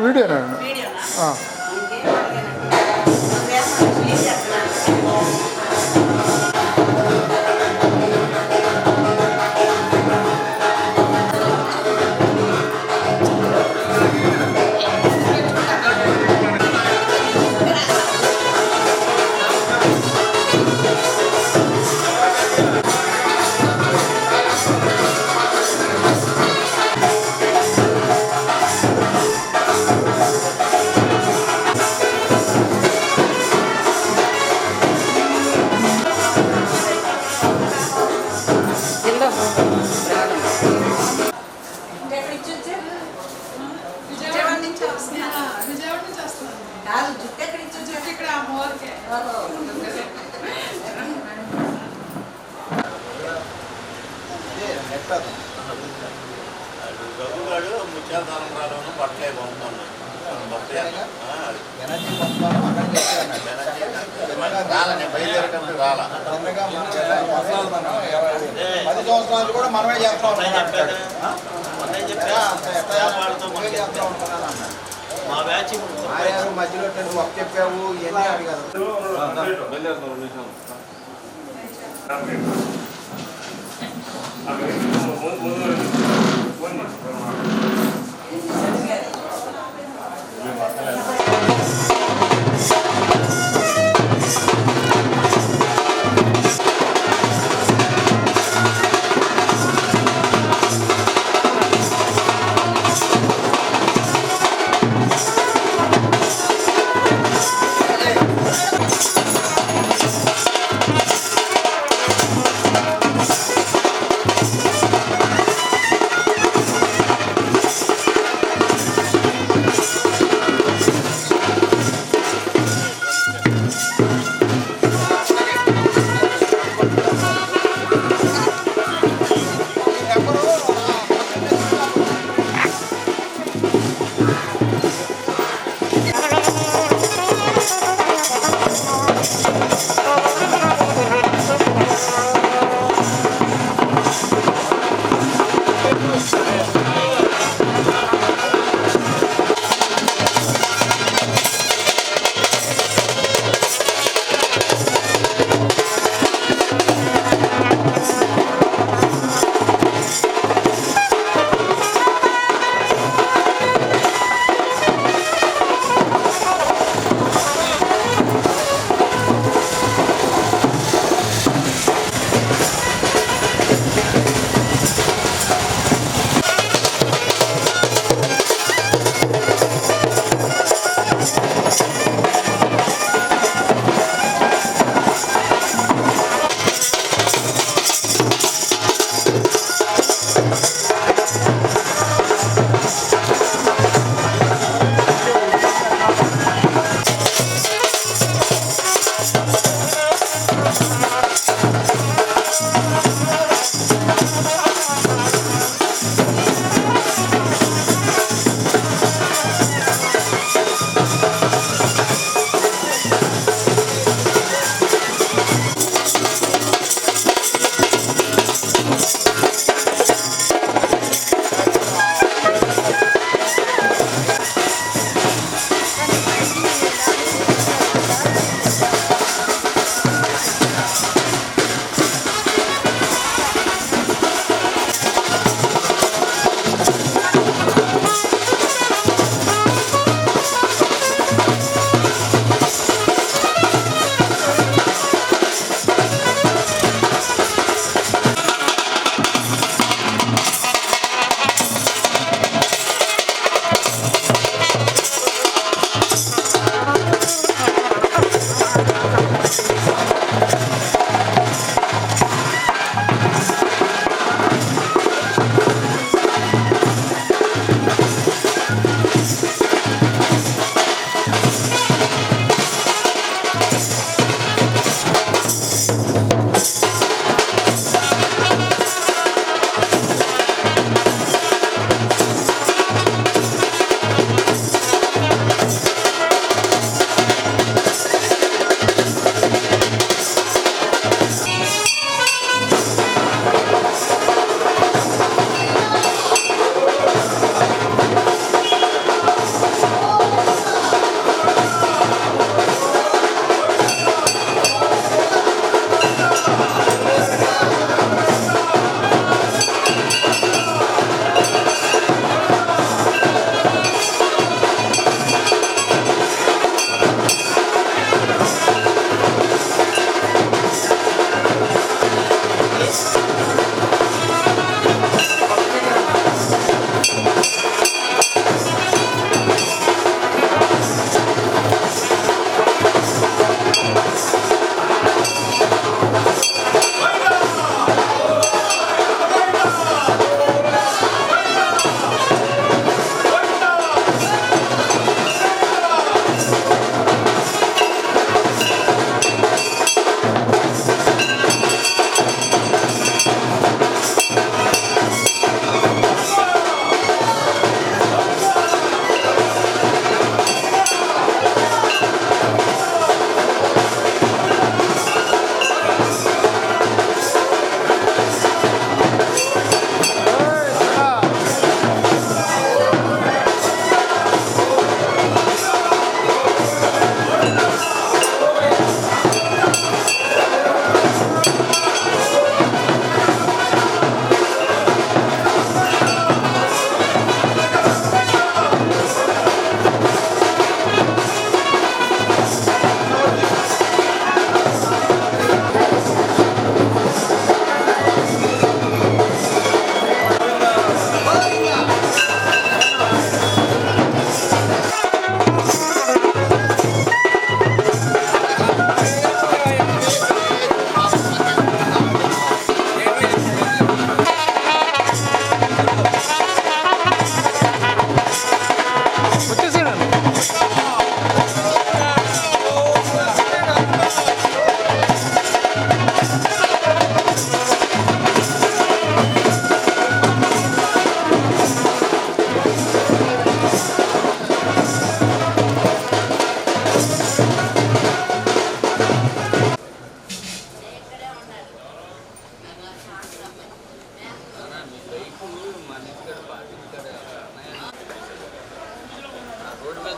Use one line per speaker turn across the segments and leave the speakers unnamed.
వీడియోనండి.
గగుగాడు ముత్యాలరాలోను బట్టలే పంపుతున్నాడు రాలని బయలుదేరేటప్పుడు రాలా
10 సంవత్సరాలు కూడా మనమే చేస్తాం
మా బ్యాచ్
మధ్యలో ఒక్క చెప్పావు ఇవన్నీ అడిగారు.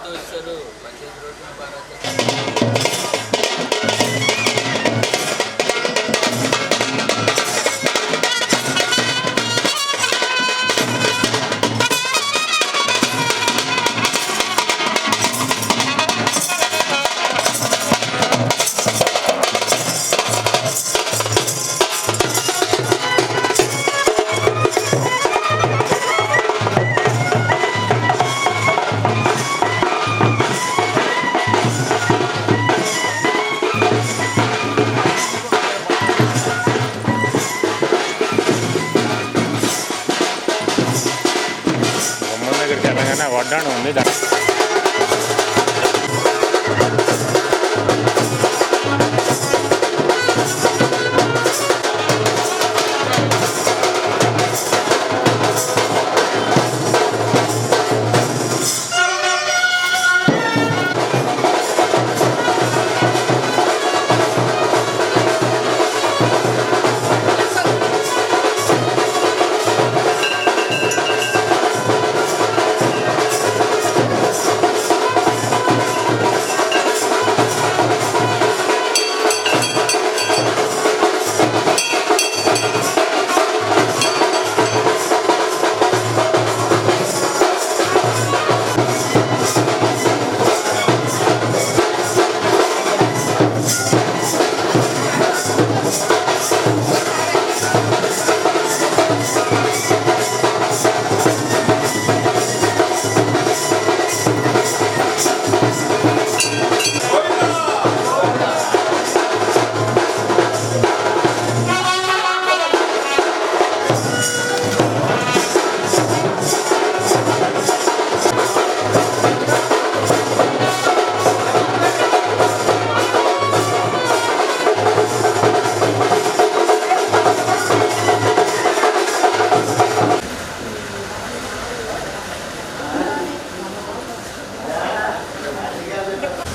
దోశలు 15 రోజులు బాగా
గుమ్మం దగ్గరికి వెళ్ళగానే వడ్డాణం ఉంది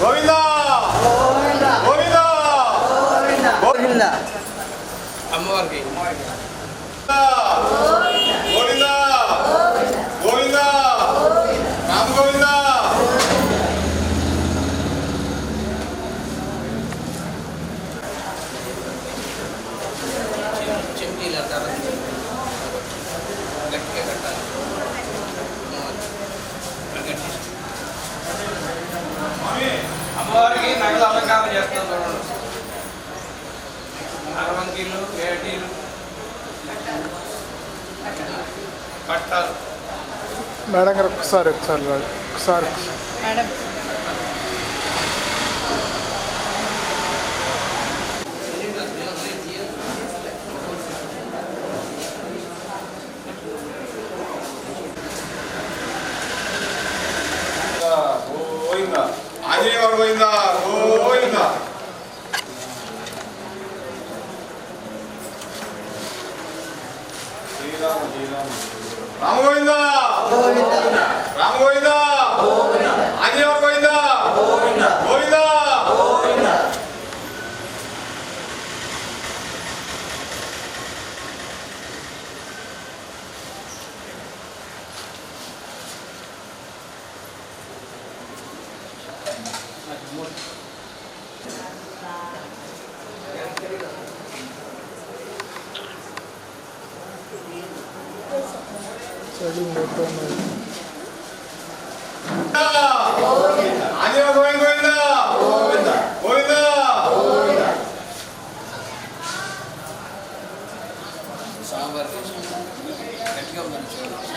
గోవిందా గోవిందా
గోవిందా
అమ్మవారికి
గోవిందా గోవిందా రామ గోవిందా
చెంకీల తర్వాత గట్టిగా కట్టాలి అమ్మవారికి నగలు అలంకారం చేస్తాం చూడండి. అరవంకీలు ఏటీలు పట్టాలు
మేడం గారు ఒకసారి
మేడం
గోవిందా ఆంజనేయ గోవిందా గోవిందా రామ గోవిందా రామ గోవిందా ఆంజనేయ గోవిందా గోవిందా ఆంజనేయ గోవిందా గోవిందా గోవిందా
సాంబార్ గట్టిగా ఉందని చూడండి.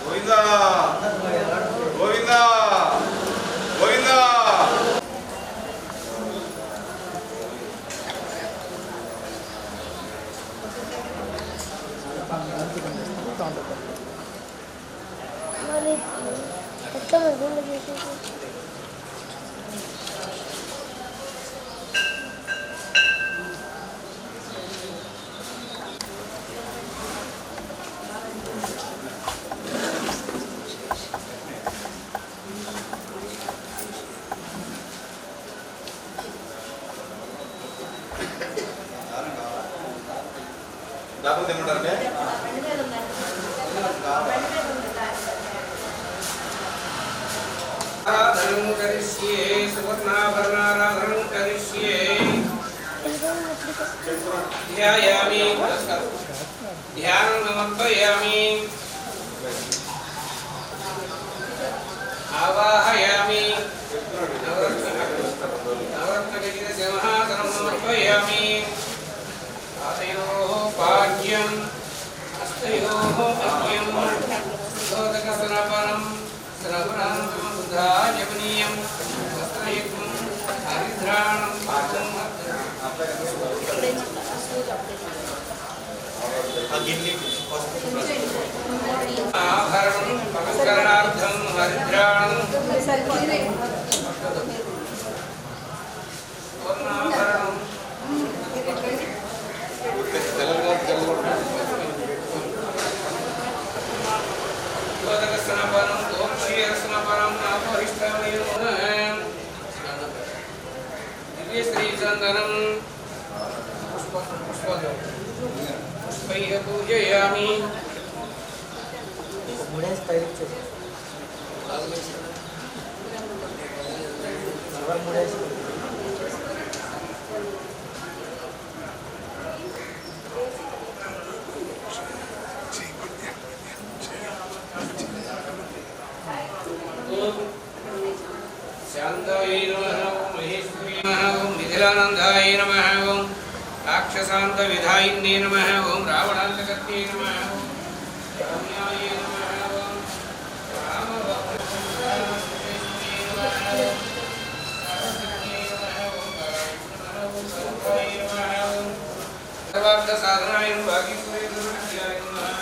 గోవిందా గోవిందా గోవిందా
మరి ఎట్లా గుండె చేసేసి
దాకా తినమంటారంటే
ఆరాధనం కరిష్యే సువర్ణాభరణారాధనం కరిష్యే ధ్యాయామి ధ్యానం సమర్పయామి ఆవాహయామి నవరత్నగజిత సింహాసనం సమర్పయామి పాదయోః పాద్యం హస్తయోః అర్ఘ్యం శోధకస్నాపనం స్నాపనానంతరం బుద్ధాజపనీయం వస్త్రయుగ్మం హరిద్రాణం పాదం ఆభరణం పవిత్రనార్థం హరిద్రాణం స్వర్ణాభరణం స్నాపనం స్నాపనం దివ్య శ్రీ చందనం పుష్పై పూజయామి శాంతాయ నమః మహేశ్వరీ నమః మిథిలానందాయ నమః రాక్షసాంత విధాయిన్యే నమః రావణాంతకర్తే నమః రమ్యాయ నమః సర్వార్థ సాధనాయ భాగీశ్వరీ దుర్గాయ నమః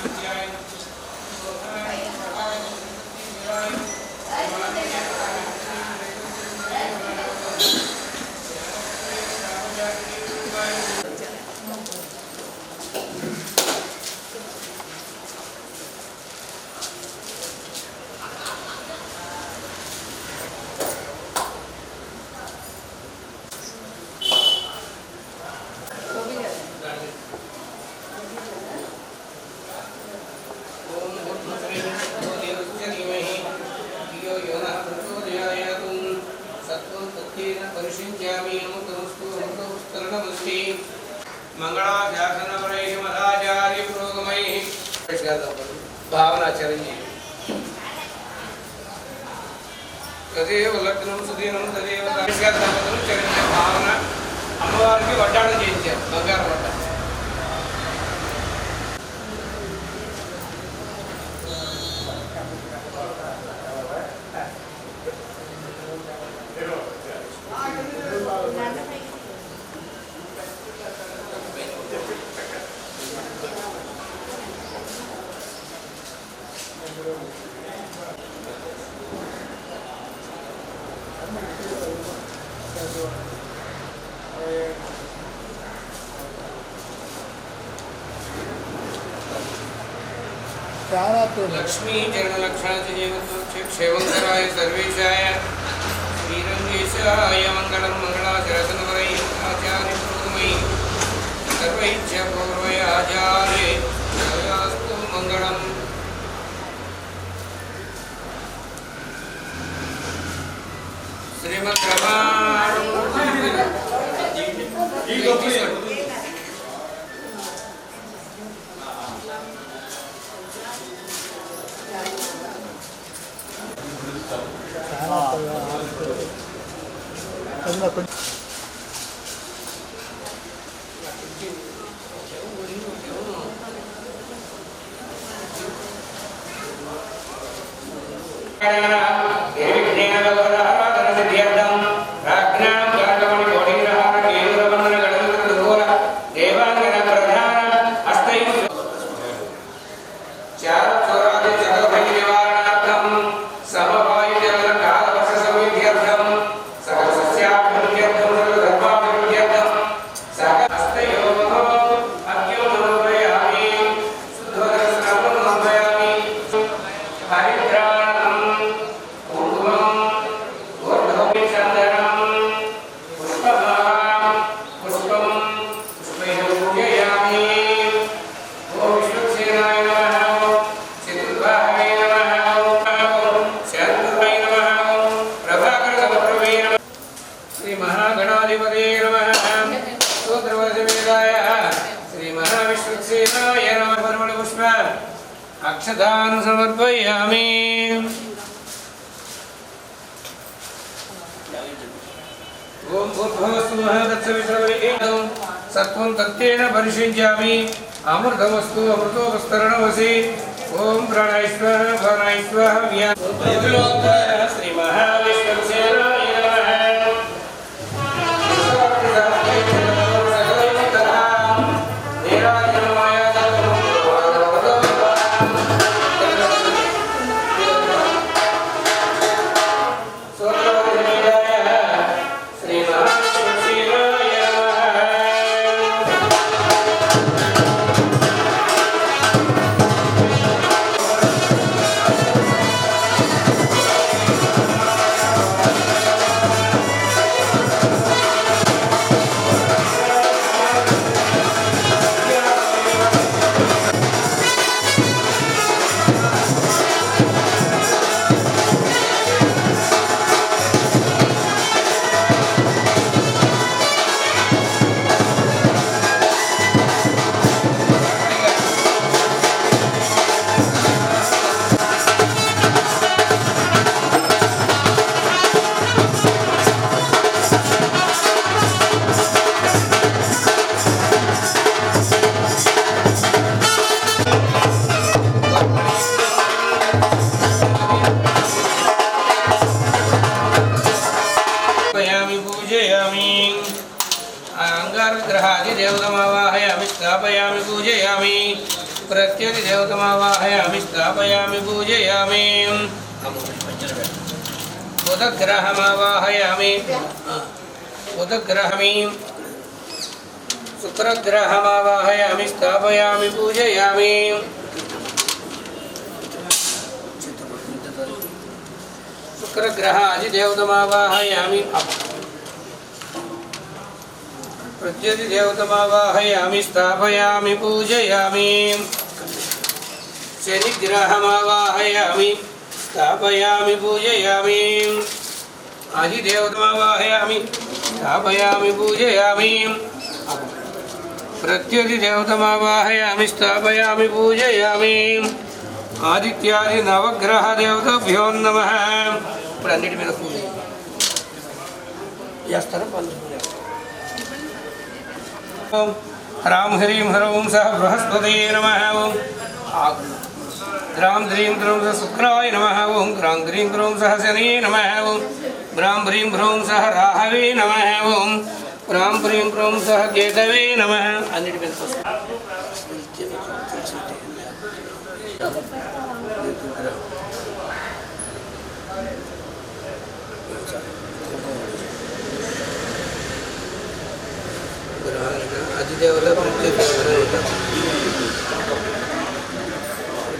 మంగళాశాసనపరైమదాచార్య పురోగమై భావనాచరణి తదేవ లగ్నం సుదీనం తదేవ దంపతులు చరించే భావన అమ్మవారికి వడ్డాణం చేయించారు బంగారం వడ్డాణం लक्ष्मी चरणलक्षाक्षेमंकराय सर्वेशाय श्रीरंगेशाय मंगलम मंगलाचरसनवरैः आचार्य पुरोगमैः सर्वैश्च पूर्वय आचार्ये सर्वयास्तु मंगलम् श्रीमद्
ఇంకా కొంచెం
अक्षतान् समर्पयामि। ओम भूर्भुवस्सुः तत्सवितुर्वरेण्यं सत्त्वं तत्तेन परिषिञ्चामि अमृतमस्तु अमृतोपस्तरणमसि। ओम प्राणायस्वः प्राणायस्वः श्री महाविष्णुसेनाय देवतमावाहयामि स्थापयामि पूजयामि प्रत्यति देवतमावाहयामि स्थापयामि पूजयामि बुधग्रहमावाहयामि बुधग्रहमि शुक्रग्रहमावाहयामि स्थापयामि पूजयामि शुक्रग्रह अधिदेवतमावाहयामि प्रत्यति देवतमावाहयामि स्थापयामि पूजयामि शनिग्रहमावाहयामि स्थापयामि पूजयामि अधिदेवतमावाहयामि स्थापयामि पूजयामि प्रत्यति देवतमावाहयामि स्थापयामि पूजयामि आदित्यादि नवग्रह देवताभ्यो नमः। ఇప్పుడు అన్నిటి మీద పూజ చేస్తారా राम ह्रीं ह्रौं सह बृहस्पतये नमः। ओं ग्रां ह्रीं ह्रौं सह शुक्राय नमः। ओं ग्रां ह्रीं ह्रौं सह शनये नमः। ओं ग्रां ह्रीं ह्रौं सह राहवे नमः। ओं ग्रां ह्रीं ह्रौं सह केतवे नमः। अन्निटि మీద అధిదేవత ప్రత్యేక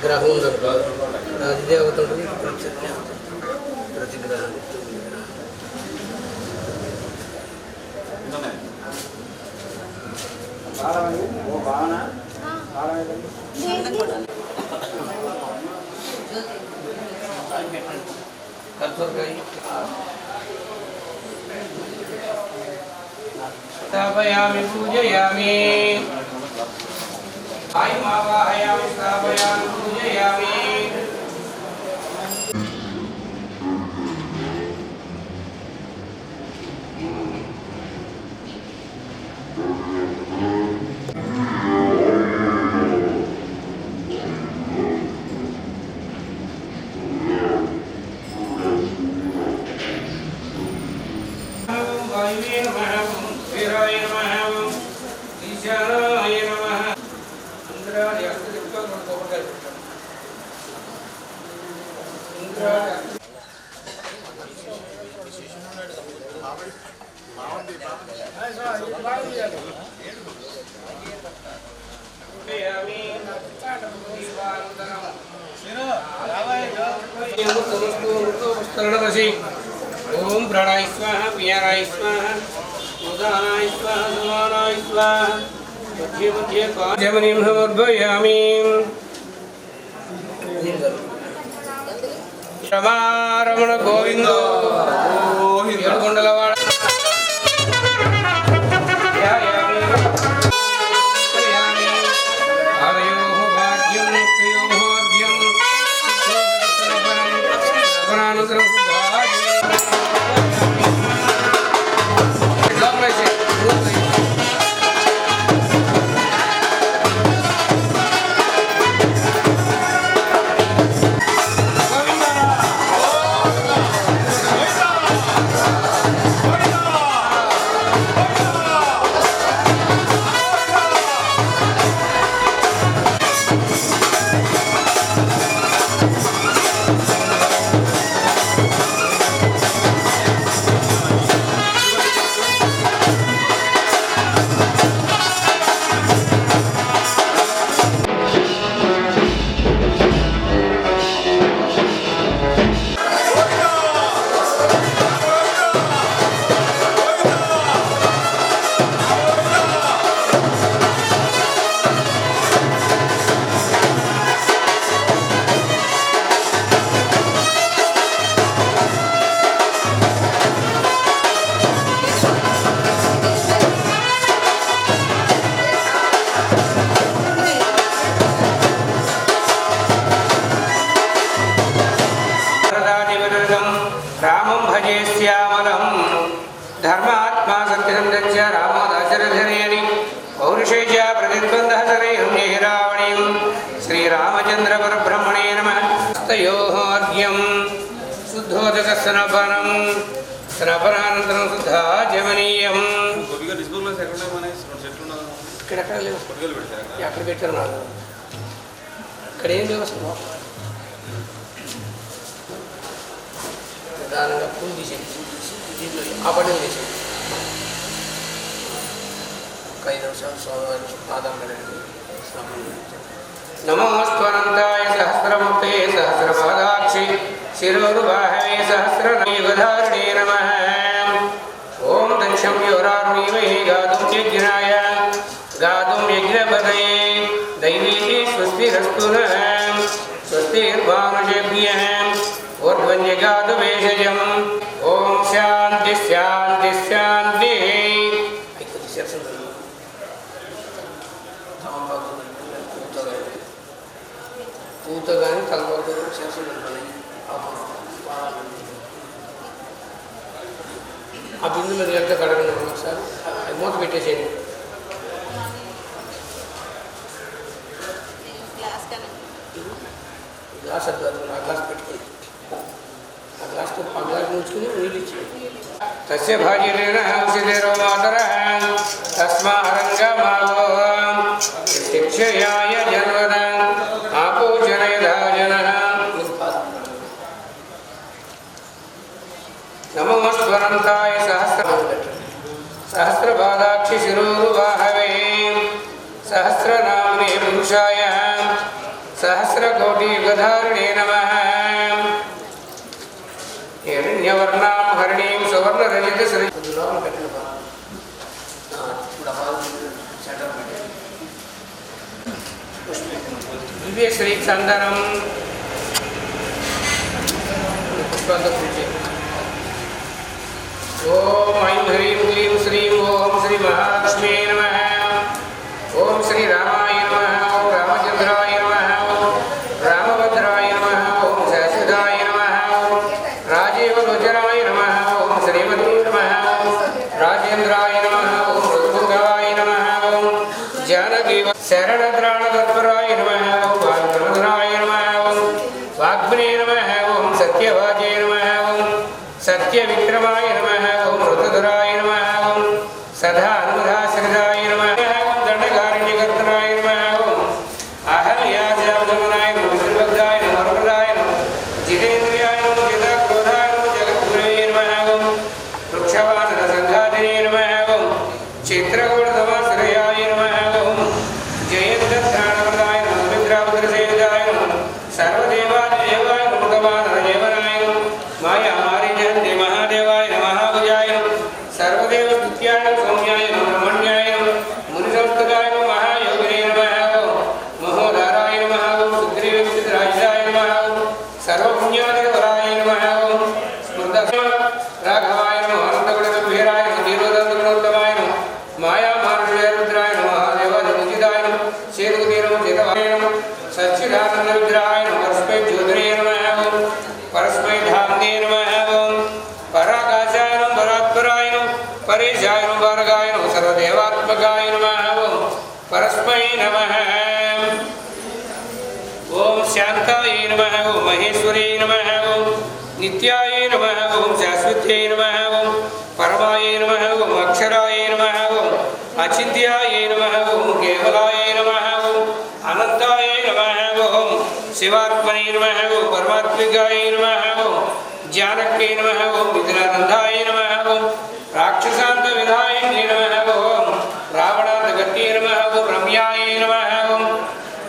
గ్రహం ఉండదు అధిదేవత ఉంటుంది ప్రతి గ్రహానికి स्थापयामि पूजयामि आयुमावाहयामि स्थापयामि पूजयामि वायुवे नमः ओम वीराय नमः ओम ईशानाय नमः इंद्राय अष्टदिक्पाल कोपकाय इंद्राय ओम प्राणाय स्वाहा पियानाय स्वाहा उदानाय स्वाहा समानाय स्वाहा मध्ये मध्ये पाजमनीं समर्पयामि रमारमण गोविंद येडुकोंडलवाड रामं भजे श्यामलं धर्मात्मा सत्यसन्धस्य रामोदाचरधरेणि पौरुषेज प्रतिद्वन्द्वः सरैहं रावणीं श्रीरामचन्द्रपरब्रह्मणे नमः तयोः अर्घ्यं शुद्धोदकस्नापनं स्नापनानन्तरं शुद्धाचमनीयं ఎక్కడ పెట్టారు నాకు ఇక్కడ ఏం వ్యవస్థ ప్రధానంగా పూలు తీసేది దీంట్లో ఆ పనులు చేసేది ఒక 5 నిమిషాలు స్వామివారికి పాదం కడండి నమోస్త్వనంతాయ సహస్రముక్తే సహస్రపాదాక్షి శిరోరుబాహవే సహస్రయుగధారిణే నమః ఓం దక్షం యోరారుణీమహి గాతుం యజ్ఞాయ गातुं यज्ञपतये दैवीः स्वस्तिरस्तु नः स्वस्तिर्भानुषेभ्यः ऊर्ध्वन्यगातु भेषजम् ॐ शान्ति शान्ति शान्तिः పూతగాని తలపాకు చేస్తున్నాయి ఆ బిందు మీరు ఎంత కడగండి ఒకసారి అది మూత పెట్టేసేయండి గ్లాస్ అద్దాలు ఆ గ్లాస్ పెట్టుకుని ఆ గ్లాస్తో ఆ గ్లాస్ ఉంచుకుని నీళ్ళు ఇచ్చేయండి తస్య భాగ్యరేణ హంసిదేరో మాతరః తస్మారంగమావో శిక్షయాయ జన్మద ఆపోచనయదా జనః నమోస్వరంతాయ సహస్రపాదాక్షి శిరోరువాహవే సహస్రనామ్నే పురుషాయ सहस्रकोटियुगधारिणे नमः हिरण्यवर्णां हरिणीं सुवर्णरजितश्री दिव्यश्री चन्दनं ओम ऐं ह्रीं क्लीं श्रीं ओम श्री महालक्ष्मी नमः ओम श्री रामाय नमः ओम रामचंद्राय नमः रामभद्राय नमः ओम शाश्वताय नमः ओम राजीवलोचनाय नमः ओम श्रीमती नमः राजेन्द्राय नमः ओम ऋतुभुगाय नमः ओम जानकी शरणत्राणतत्पराय नमः ओम वाग्भद्राय नमः ओम वाग्भ्रे नमः ओम सत्यवाचे नमः ओम सत्यविक्रमाय नमः ओं ऋतुधराय नमः ओं सदा अनुराश्रिताय नमः ओं दण्डकारिण्यकर्तनाय नमः ओं अहल्याजामनाय नमः विष्णुभक्ताय नमः वरप्रदाय नमः जितेन्द्रियाय नमः जितक्रोधाय नमः जगद्गुरवे नमः ओं वृक्षवानरसङ्घातिने नमः ओं चित्रकूटतमाश्रयाय नमः ओं जयन्तध्यानप्रदाय नमः विद्रापुत्रसेविताय नमः सर्वदेवादिदेवाय नमः तमानरदेवनाय नमः मायामारिजन्ते महादेवाय नमः भुजाय नमः सर्वदेवस्तुत्याय नमः सौम्याय नमः ब्रह्मण्याय नमः मुनिसंस्तुताय नमः महायोगिने नमः ओं महोदराय नमः ओं सुग्रीवविचित्राजिताय नमः ओं सर्वपुण्यादिवराय नमः ओं स्मृतस्य राघवाय नमः अनन्तगुणगम्भीराय नमः धीरोदन्तगुणोत्तमाय नमः मायामानुषयरुद्राय नमः देवादिपूजिताय नमः शेतुपते नमः चेतवाय नमः सच्चिदानन्दविग्रहाय नमः परस्मै ज्योतिरे नमः ओं परस्मै धाम्ने नमः ओं पराकाशाय नमः परात्पराय नमः परेशाय नमः वारगाय नमः सर्वदेवात्मकाय नमः ओं परस्मै नमः ओं शान्ताय नमः ओं महेश्वरी नमः ओं नित्याय नमः ओं शाश्वत्यै नमः ओं परमाय नमः ओं अक्षराय नमः ओं अचिन्त्याय नमः ओं केवलाय नमः ओं अनन्ताय नमः ओं शिवात्मने नमः ओं परमात्मिकाय नमः ओं जानक्यै नमः ओं विद्रानन्दाय नमः ओं राक्षसान्तविधायिने नमः ओं रावणान्तगत्यै नमः ओं रम्याय नमः ओं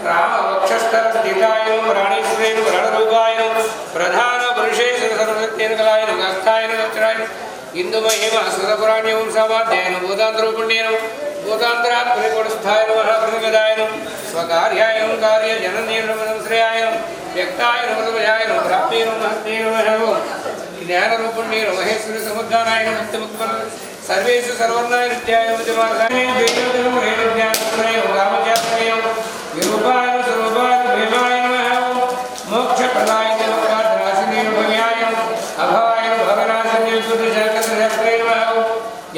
रामवक्षस्थलस्थिताय नमः प्राणेश्वरेण प्राणरूपाय नमः प्रधानपुरुषेश्वर सर्वशक्तेनकलाय नमः हस्ताय नमः वज्राय इंदुमहिमा सुरपुराण्य वंशमाध्याय नमः भूतान्तरूपिण्ये नमः भूतान्तरात्मनिकोटस्थाय नमः प्रतिपदाय नमः स्वकार्याय नमः कार्यजनन्ये नमः श्रेयाय नमः व्यक्ताय नमः प्रभयाय नमः प्राप्ये नमः हस्ते नमः ओं ज्ञानरूपिण्ये नमः महेश्वरी समुद्धानाय नमः मुक्तिमुक्तफल सर्वेषु सर्वर्णाय नित्याय नमः जमानाय देवदेवं रेणुज्ञानप्रदाय नमः रामजातये नमः विरूपाय नमः स्वरूपाय नमः भीमाय नमः ओं मोक्षप्रदाय नमः कालराशिने नमः भव्याय नमः अभवाय नमः भवनाशने सुदृशकर्तृशक्रे नमः ओं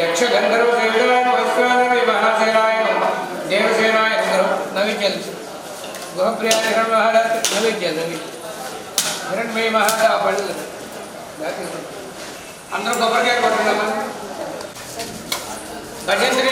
यक्षगन्धर्वसेविताय नमः वैश्वानरे महासेनाय नमः देवसेनाय नमः नैवेद्यं गृहप्रियाय नमः नैवेद्यं हिरण्मयी महादेव पళ్ళు అందరూ కొబ్బరికాయ కొట్టున్నామా భజంత్రి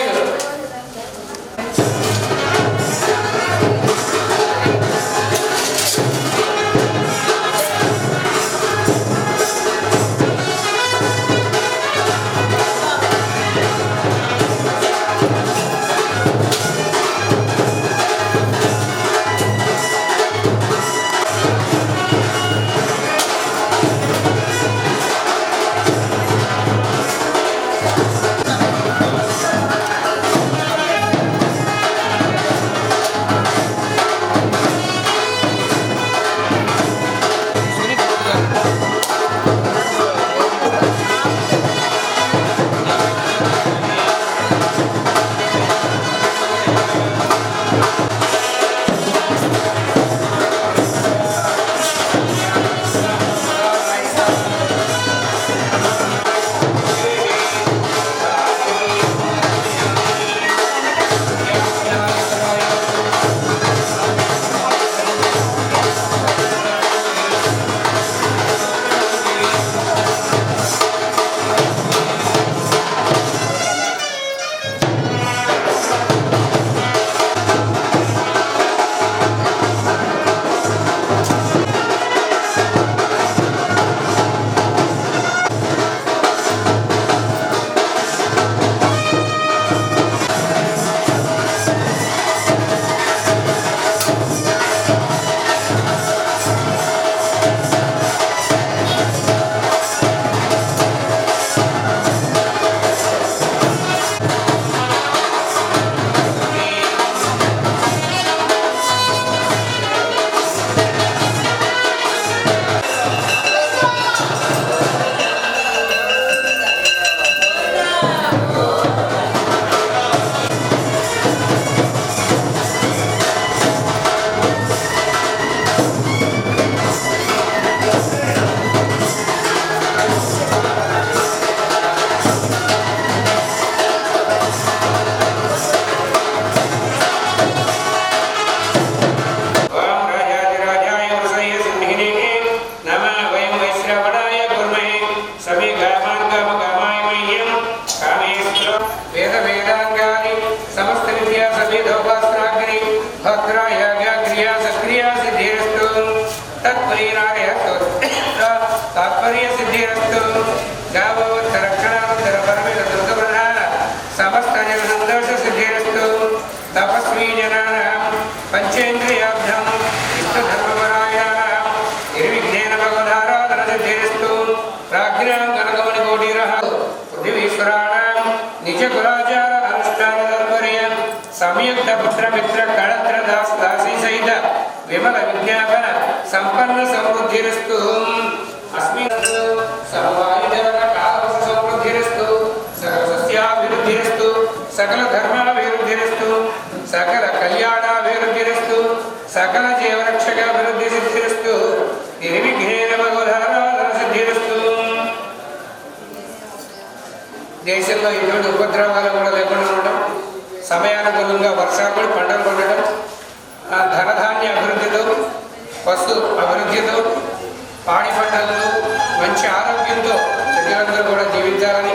राज्ञां कनकमणिकोटिरः पृथिवीश्वराणां निजकुलाचार अनुष्ठानधर्मर्य संयुक्तपुत्रमित्रकळत्रदासदासी सहित विमल विज्ञापन संपन्न समृद्धिरस्तु अस्मिन् सर्वायुधवनकाल समृद्धिरस्तु सर्वसस्याभिवृद्धिरस्तु सकल धर्माभिवृद्धिरस्तु सकल कल्याणाभिवृद्धिरस्तु सकल जीवरक्षकाभिवृद्धिसिद्धिरस्तु निर्विघ्नेन भगवदाराधनसिद्धिरस्तु దేశంలో ఎటువంటి ఉపద్రవాలు కూడా లేకుండా ఉండడం, సమయానుకూలంగా వర్షాలు పడి పంటలు పండడం, ధనధాన్య అభివృద్ధితో, పశు అభివృద్ధితో, పాడి పంటలతో మంచి ఆరోగ్యంతో ప్రజలందరూ కూడా జీవించాలని,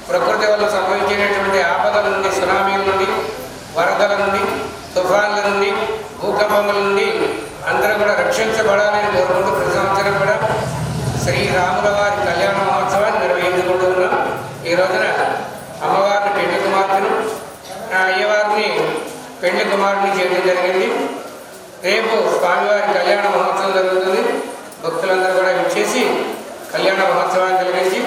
ప్రకృతి వల్ల సంభవించేటటువంటి ఆపదల నుండి, సునామీల నుండి, వరదల నుండి, తుఫాన్ల నుండి, భూకంపముల నుండి అందరూ కూడా రక్షించబడాలని కోరుకుంటూ ప్రతి సంవత్సరం కూడా శ్రీరాముల వారి కళ్యాణ మహోత్సవాన్ని నిర్వహించుకుంటూ ఉన్నాం. ఈ రోజున అమ్మవారిని పెళ్లి కుమార్తెను, అయ్యవారిని పెళ్లి కుమారుని చేయడం జరిగింది. రేపు స్వామివారి కళ్యాణ మహోత్సవం జరుగుతుంది. భక్తులందరూ కూడా విచ్చేసి కళ్యాణ మహోత్సవాన్ని జరిగించి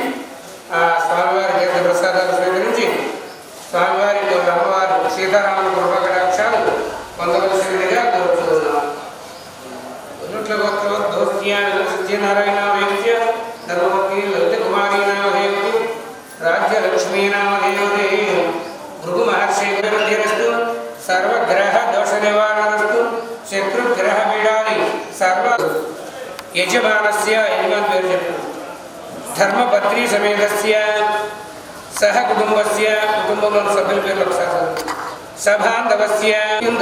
స్వామివారి తీర్థ ప్రసాదాలు స్వీకరించి స్వామివారికి అమ్మవారి సీతారాముల కృపకటాక్షాలు పొందవలసిందిగా కోరుతున్నాం. సత్యనారాయణ వేద్య ధర్మవతి లలిత కుమారీ నామధేయు రాజ్యలక్ష్మీ నామధేయుదే భృగు మహర్షి విరుద్ధిరస్తు సర్వగ్రహ దోష నివారణస్తు శత్రుగ్రహ పీడాని సర్వ యజమానస్య యజమాన్ పేరు చెప్పు ధర్మపత్రి సమేతస్య సహ కుటుంబస్య కుటుంబంలోని సభ్యుల పేర్లు ఒకసారి సభాంధవస్య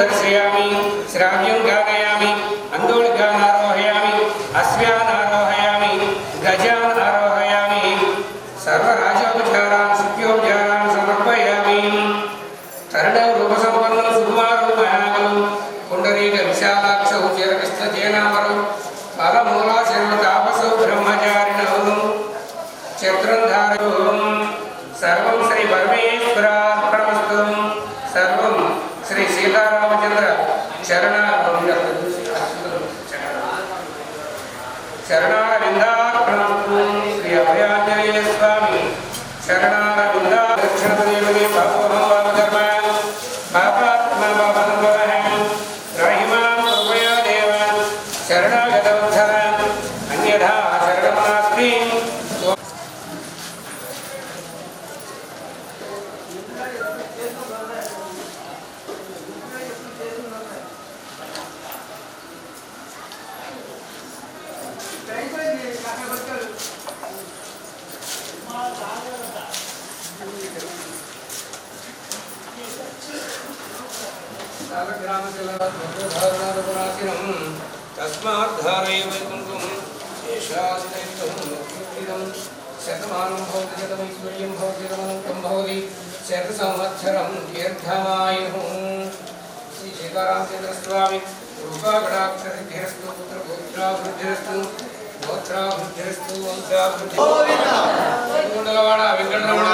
దర్శయామి శ్రావ్యం గానయామి అందోళికాన్ ఆరోహయామి అశ్వాన్ ఆరోహయామి గజాన్ ఆరోహయామి సర్వరాజోపచారాన్ శుక్యోపచారాన్ సమర్పయామి కరుణౌ రూపసంపన్నం సుకుమారౌ మహాబలం పుండరీక విశాలాక్షౌ చిరకృష్ణ జేనామరౌ ఫలమూలాశిరౌ తాపసౌ బ్రహ్మచారిణౌ చత్రంధారౌ సర్వం శ్రీ పరమేశ్వరార్పణమస్తు. సర్వం శ్రీ సీతారామచంద్ర శరణారవిందార్పణమస్తు. శ్రీ అభయాంజనేయ స్వామి శరణారవిందా దక్షిణదేవదే పాపోహంధర్మ పాపాత్మ పాపనుభవ రాహిమాం కృపయా దేవ శరణాగతోద్ధర అన్యథా శరణం నాస్తి. తస్మాద్ధారయ వైకుంఠం శేషాదిదైత్యం శతమానం భవతి శతమైశ్వర్యం భవతి శతమనంతం భవతి శత సంవత్సరం దీర్ఘమాయుః. శ్రీ సీతారామచంద్ర స్వామి రూపాకటాక్షసిద్ధిరస్తు పుత్రపౌత్రాభివృద్ధిరస్తు గోత్రాభివృద్ధిరస్తు వంశాభివృద్ధి. కుండలవాడ వెంకటరమణ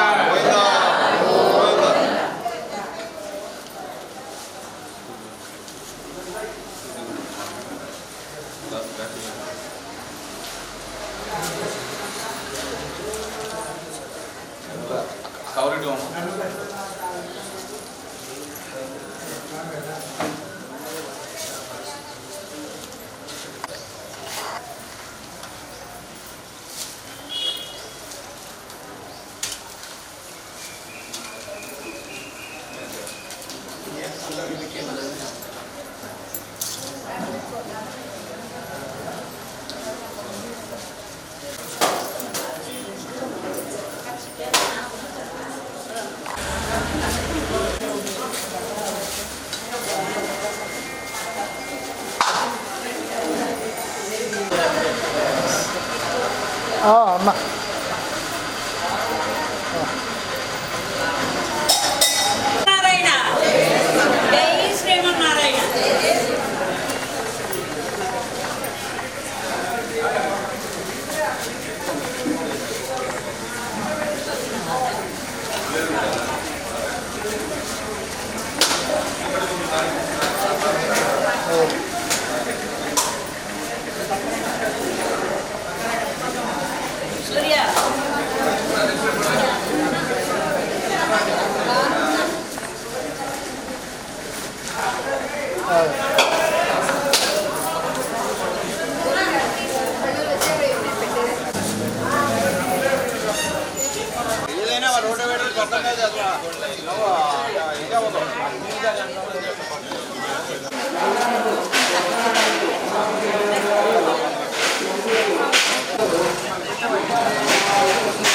రోడ్డు చొక్కంగా చేస్తా ఇంకా
Thank you.